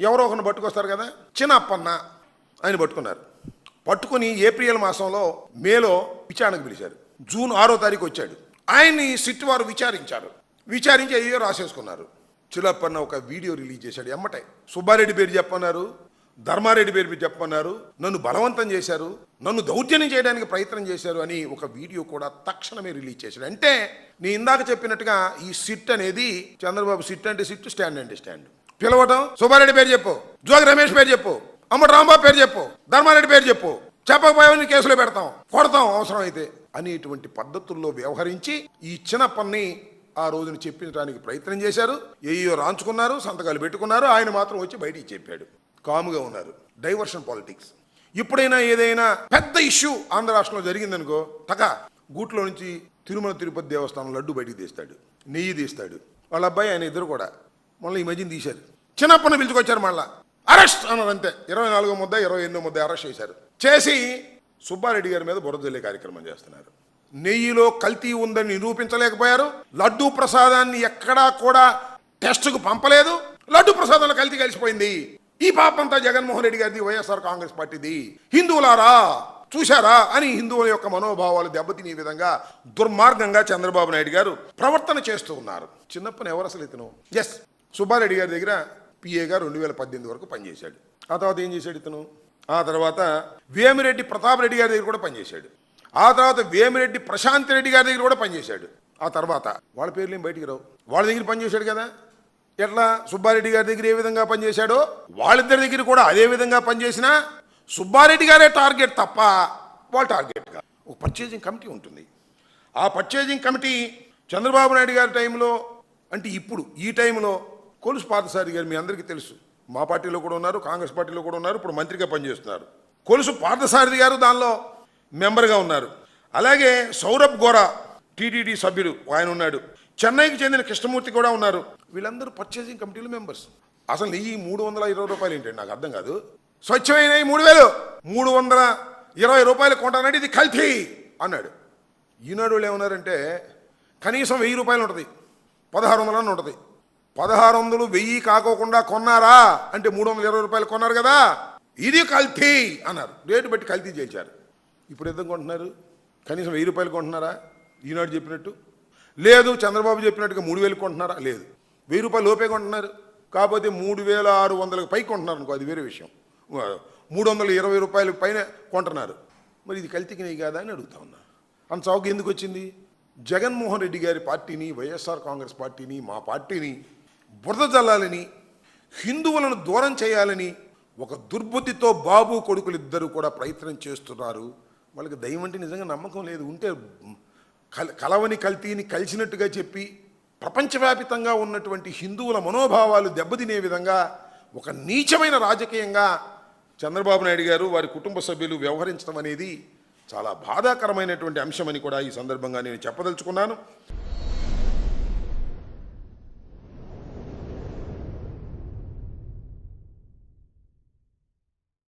ఎవరో ఒకరిని పట్టుకొస్తారు కదా, చిన్నప్పన్న ఆయన పట్టుకున్నారు. పట్టుకుని ఏప్రిల్ మాసంలో మేలో విచారణకు పిలిచారు. జూన్ 6వ తారీఖు వచ్చాడు. ఆయన్ని సిట్ వారు విచారించి అయ్యో రాసేసుకున్నారు. చిన్నప్పన్న ఒక వీడియో రిలీజ్ చేశాడు. ఎమ్మటే సుబ్బారెడ్డి పేరు చెప్పన్నారు, ధర్మారెడ్డి పేరు చెప్పన్నారు, నన్ను బలవంతం చేశారు, నన్ను దౌర్జన్యం చేయడానికి ప్రయత్నం చేశారు అని ఒక వీడియో కూడా తక్షణమే రిలీజ్ చేశాడు. అంటే నేను ఇందాక చెప్పినట్టుగా ఈ సిట్ అనేది చంద్రబాబు సిట్ అంటే సిట్, స్టాండ్ అంటే స్టాండ్. పిలవటం, సుబ్బారెడ్డి పేరు చెప్పు, జోగి రమేష్ పేరు చెప్పు, అమ్మటి రాంబాబు పేరు చెప్పు, ధర్మారెడ్డి పేరు చెప్పు, చెప్పకపోయావని కేసులో పెడతాం, కొడతాం అవసరం అయితే అనేటువంటి పద్ధతుల్లో వ్యవహరించి ఈ చిన్నప్పని ఆ రోజున చెప్పించడానికి ప్రయత్నం చేశారు. ఏయో రాంచుకున్నారు, సంతకాలు పెట్టుకున్నారు. ఆయన మాత్రం వచ్చి బయటికి చెప్పాడు. కాముగా ఉన్నారు. Diversion politics. ఇప్పుడైనా ఏదైనా పెద్ద ఇష్యూ ఆంధ్ర రాష్ట్రంలో జరిగిందనుకో, గూట్లో నుంచి తిరుమల తిరుపతి దేవస్థానం లడ్డు బయటికి తీస్తాడు, నెయ్యి తీస్తాడు. వాళ్ళ అబ్బాయి ఆయన ఇద్దరు కూడా మళ్ళీ ఈ మధ్యన తీశారు. చిన్నప్పని పిలుచుకొచ్చారు, మళ్ళా అరెస్ట్ అన్నారు. అంతే 24వ ముద్ద 28వ ముద్ద అరెస్ట్ చేశారు. చేసి సుబ్బారెడ్డి గారి మీద బురద జల్లే కార్యక్రమం చేస్తున్నారు. నెయ్యిలో కల్తీ ఉందని నిరూపించలేకపోయారు. లడ్డూ ప్రసాదాన్ని ఎక్కడా కూడా టెస్టుకు పంపలేదు. లడ్డూ ప్రసాదంలో కల్తీ కలిసిపోయింది. ఈ పాపంతా జగన్మోహన్ రెడ్డి గారిది, వైఎస్ఆర్ కాంగ్రెస్ పార్టీది. హిందువులారా చూశారా అని హిందువుల యొక్క మనోభావాలు దెబ్బతినే విధంగా దుర్మార్గంగా చంద్రబాబు నాయుడు గారు ప్రవర్తన చేస్తూ ఉన్నారు. చిన్నప్పని ఎవరు అసలు ఇతను? ఎస్, సుబ్బారెడ్డి గారి దగ్గర పిఏగా 2018 వరకు పనిచేశాడు. ఆ తర్వాత ఏం చేశాడు ఇతను? ఆ తర్వాత వేమిరెడ్డి ప్రతాప్ రెడ్డి గారి దగ్గర కూడా పనిచేశాడు. ఆ తర్వాత వేమిరెడ్డి ప్రశాంత్ రెడ్డి గారి దగ్గర కూడా పనిచేశాడు. ఆ తర్వాత వాళ్ళ పేర్లు ఏం బయటికి రావు. వాళ్ళ దగ్గర పనిచేశాడు కదా. ఎట్లా సుబ్బారెడ్డి గారి దగ్గర ఏ విధంగా పనిచేశాడో వాళ్ళిద్దరి దగ్గర కూడా అదే విధంగా పనిచేసినా సుబ్బారెడ్డి గారే టార్గెట్ తప్ప వాళ్ళ టార్గెట్ కాదు. ఒక పర్చేజింగ్ కమిటీ ఉంటుంది. ఆ పర్చేజింగ్ కమిటీ చంద్రబాబు నాయుడు గారి టైంలో, అంటే ఇప్పుడు ఈ టైంలో కొలుసు పార్థసారథి గారు మీ అందరికీ తెలుసు, మా పార్టీలో కూడా ఉన్నారు, కాంగ్రెస్ పార్టీలో కూడా ఉన్నారు, ఇప్పుడు మంత్రిగా పనిచేస్తున్నారు. కొలుసు పార్థసారథి గారు దానిలో మెంబర్గా ఉన్నారు. అలాగే సౌరభ్ గోరా టీటీడీ సభ్యుడు ఆయన ఉన్నాడు. చెన్నైకి చెందిన కృష్ణమూర్తి కూడా ఉన్నారు. వీళ్ళందరూ పర్చేసింగ్ కమిటీలో మెంబర్స్. అసలు నెయ్యి 320 రూపాయలు ఏంటండి? నాకు అర్థం కాదు. స్వచ్ఛమైన 3,320 రూపాయలు కొంటానంటే ఇది కల్తీ అన్నాడు. ఈనాడు వాళ్ళు ఏమన్నారంటే కనీసం 1000 రూపాయలు ఉంటుంది, 1600 అని ఉంటుంది. 1600 1000 కాకోకుండా కొన్నారా అంటే 320 రూపాయలు కొన్నారు కదా, ఇది కల్తీ అన్నారు. రేటు బట్టి కల్తీ చేశారు. ఇప్పుడు ఎంత కొంటున్నారు? కనీసం 1000 రూపాయలు కొంటున్నారా? ఈనాడు చెప్పినట్టు లేదు. చంద్రబాబు చెప్పినట్టుగా 3000 కొంటున్నారా? లేదు. 1000 రూపాయలు లోపే కొంటున్నారు. కాకపోతే 3600 పైకి కొంటున్నారు అనుకో, అది వేరే విషయం. 320 రూపాయల పైన కొంటున్నారు. మరి ఇది కల్తీకి నెయ్యి కాదా అని అడుగుతా ఉన్నా. అంత చౌక ఎందుకు వచ్చింది? జగన్మోహన్ రెడ్డి గారి పార్టీని, వైఎస్ఆర్ కాంగ్రెస్ పార్టీని, మా పార్టీని బురద జల్లాలని, హిందువులను దూరం చేయాలని ఒక దుర్బుద్ధితో బాబు కొడుకులు ఇద్దరు కూడా ప్రయత్నం చేస్తున్నారు. వాళ్ళకి దయ్యం అంటే నిజంగా నమ్మకం లేదు. ఉంటే కలవని కల్తీని కలిసినట్టుగా చెప్పి ప్రపంచవ్యాపితంగా ఉన్నటువంటి హిందువుల మనోభావాలు దెబ్బతినే విధంగా ఒక నీచమైన రాజకీయంగా చంద్రబాబు నాయుడు గారు వారి కుటుంబ సభ్యులు వ్యవహరించడం అనేది చాలా బాధాకరమైనటువంటి అంశమని కూడా ఈ సందర్భంగా నేను చెప్పదలుచుకున్నాను.